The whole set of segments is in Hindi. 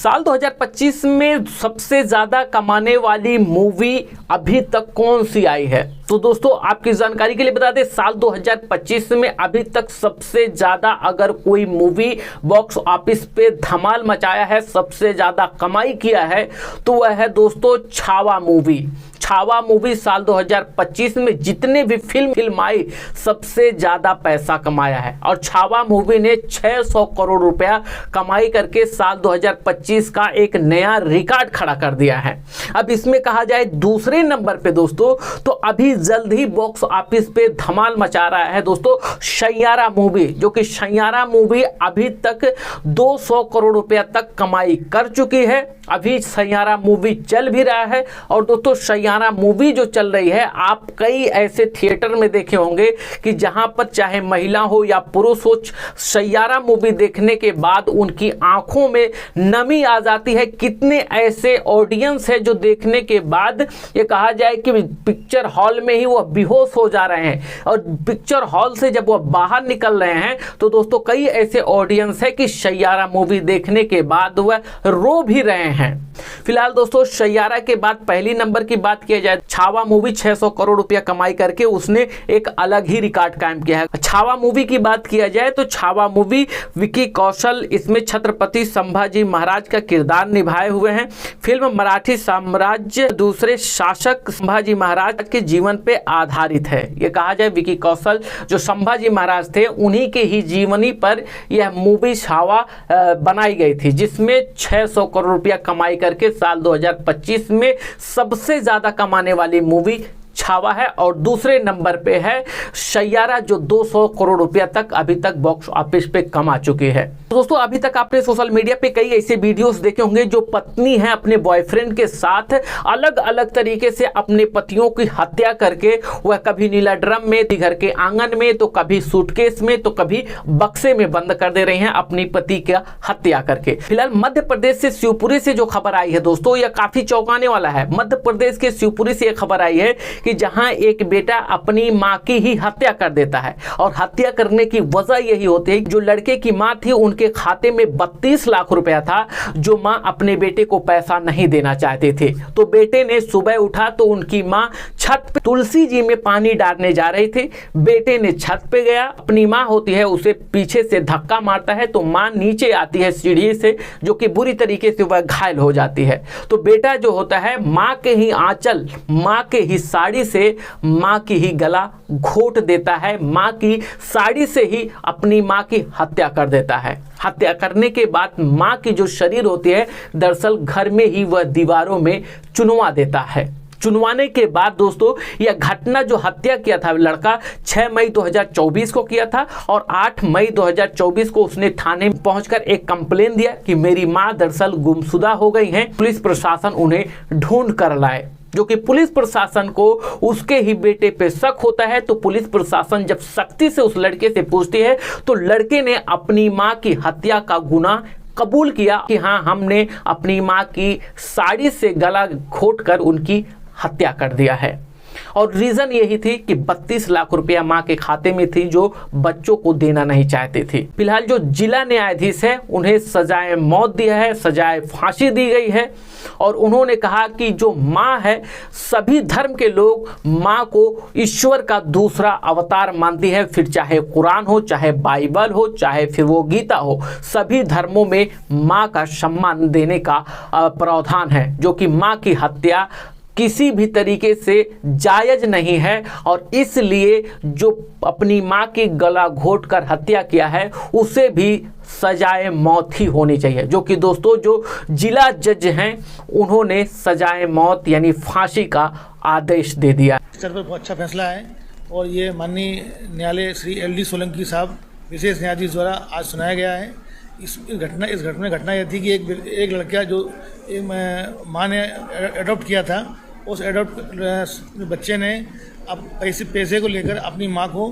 साल 2025 में सबसे ज्यादा कमाने वाली मूवी अभी तक कौन सी आई है? तो दोस्तों आपकी जानकारी के लिए बता दें, साल 2025 में अभी तक सबसे ज्यादा अगर कोई मूवी बॉक्स ऑफिस पे धमाल मचाया है, सबसे ज्यादा कमाई किया है, तो वह है दोस्तों छावा मूवी। छावा मूवी साल 2025 में जितने भी फिल्म आई सबसे ज्यादा पैसा कमाया है और छावा मूवी ने 600 करोड़ रुपया कमाई करके साल 2025 का एक नया रिकॉर्ड खड़ा कर दिया है। अब इसमें कहा जाए दूसरे नंबर पे दोस्तों, तो अभी जल्द ही बॉक्स ऑफिस पे धमाल मचा रहा है दोस्तों सैयारा मूवी, जो कि सैयारा मूवी अभी तक 200 करोड़ रुपया तक कमाई कर चुकी है। अभी सैयारा मूवी चल भी रहा है और दोस्तों सैयारा मूवी जो चल रही है, आप कई ऐसे थिएटर में देखे होंगे कि जहां पर चाहे महिला हो या पुरुष हो, सैयारा मूवी देखने के बाद उनकी आंखों में नमी आ जाती है। कितने ऐसे ऑडियंस है जो देखने के बाद ये कहा जाए कि पिक्चर हॉल में ही वह बेहोश हो जा रहे हैं और पिक्चर हॉल से जब वह बाहर निकल रहे हैं तो दोस्तों कई ऐसे ऑडियंस है कि सैयारा मूवी देखने के बाद वह रो भी रहे हैं। फिलहाल दोस्तों सैयारा के बाद पहली नंबर की बात किया जाए, छावा मूवी 600 करोड़ रुपया कमाई करके उसने एक अलग ही रिकॉर्ड कायम किया है। छावा मूवी की बात किया जाए तो छावा मूवी विकी कौशल इसमें छत्रपति संभाजी महाराज का किरदार निभाए हुए हैं। फिल्म मराठी साम्राज्य दूसरे शासक संभाजी महाराज के जीवन पे आधारित है। यह कहा जाए विकी कौशल जो संभाजी महाराज थे उन्हीं के ही जीवनी पर यह मूवी छावा बनाई गई थी, जिसमें 600 करोड़ रुपया कमाई करके साल 2025 में सबसे ज्यादा कमाने वाली मूवी छावा है। और दूसरे नंबर पे है सैयारा जो 200 करोड़ रुपया तक अभी तक बॉक्स ऑफिस पे कमा चुकी है। तो दोस्तों अभी तक आपने सोशल मीडिया पे कई ऐसे वीडियोस देखे होंगे जो पत्नी है अपने बॉयफ्रेंड के साथ अलग अलग तरीके से अपने पतियों की हत्या करके वह कभी नीला ड्रम में, घर के आंगन में, तो कभी सूटकेस में, तो कभी बक्से में बंद कर दे रहे हैं अपनी पति का हत्या करके। फिलहाल मध्य प्रदेश से शिवपुरी से जो खबर आई है दोस्तों, यह काफी चौंकाने वाला है। मध्य प्रदेश के शिवपुरी से यह खबर आई है कि जहां एक बेटा अपनी मां की ही हत्या कर देता है और हत्या करने की वजह यही होती है जो लड़के की मां थी उनके खाते में 32 लाख रुपया था जो मां अपने बेटे को पैसा नहीं देना चाहते थे। तो बेटे ने सुबह उठा तो उनकी मां छत पे तुलसी जी में पानी डालने जा रही थी। बेटे ने छत पे गया, अपनी मां होती है उसे पीछे से धक्का मारता है तो मां नीचे आती है सीढ़ी से, जो कि बुरी तरीके से वह घायल हो जाती है। तो बेटा जो होता है मां के ही आंचल, मां के ही साड़ी से मां की ही गला घोट देता है, मां की साड़ी से ही अपनी मां की हत्या कर देता है। हत्या करने के बाद मां की जो शरीर होती है दरअसल घर में ही वह दीवारों में चुनवा देता है। चुनवाने के बाद दोस्तों यह घटना जो हत्या किया था लड़का 6 मई 2024 को किया था और 8 मई 2024 को उसने थाने में पहुंचकर एक कंप्लेन दिया कि मेरी मां दरअसल गुमशुदा हो गई हैं, पुलिस प्रशासन उन्हें ढूंढ कर लाए। जो कि पुलिस प्रशासन को उसके ही बेटे पे शक होता है। तो पुलिस प्रशासन जब सख्ती से उस लड़के से पूछती है तो लड़के ने अपनी मां की हत्या का गुनाह कबूल किया कि हाँ हमने अपनी मां की साड़ी से गला घोटकर उनकी हत्या कर दिया है। और रीजन यही थी कि 32 लाख रुपया मां के खाते में थी जो बच्चों को देना नहीं चाहते थे। फिलहाल जो जिला न्यायाधीश है उन्हें सजाए मौत दिया है, सजाए फांसी दी गई है और उन्होंने कहा कि जो मां है सभी धर्म के लोग मां को ईश्वर का दूसरा अवतार मानती है, फिर चाहे कुरान हो, चाहे बाइबल हो, चाहे फिर वो गीता हो, सभी धर्मों में मां का सम्मान देने का प्रावधान है, जो कि मां की हत्या किसी भी तरीके से जायज नहीं है और इसलिए जो अपनी मां की गला घोटकर हत्या किया है उसे भी सजाए मौत ही होनी चाहिए। जो कि दोस्तों जो जिला जज हैं उन्होंने सजाए मौत यानी फांसी का आदेश दे दिया। स्तर पर बहुत अच्छा फैसला है और ये माननीय न्यायालय श्री LD सोलंकी साहब विशेष न्यायाधीश द्वारा आज सुनाया गया है। इस घटना यह थी कि एक लड़का जो माँ ने एडॉप्ट किया था, उस एडॉप्ट बच्चे ने अब पैसे को लेकर अपनी माँ को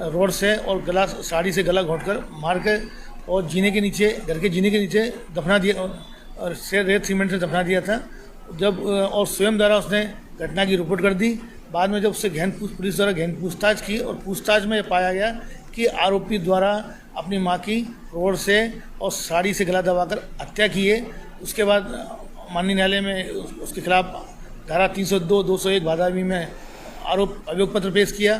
रोड से और साड़ी से गला घोंटकर मार कर और घर के जीने के नीचे दफना दिया और रेत सीमेंट से दफना दिया था। जब और स्वयं द्वारा उसने घटना की रिपोर्ट कर दी। बाद में जब उससे पुलिस द्वारा गहन पूछताछ की और पूछताछ में पाया गया कि आरोपी द्वारा अपनी मां की रोड से और साड़ी से गला दबाकर हत्या की है उसके बाद माननीय न्यायालय में उसके खिलाफ धारा 302, 201 भादावी में अभियोग पत्र पेश किया।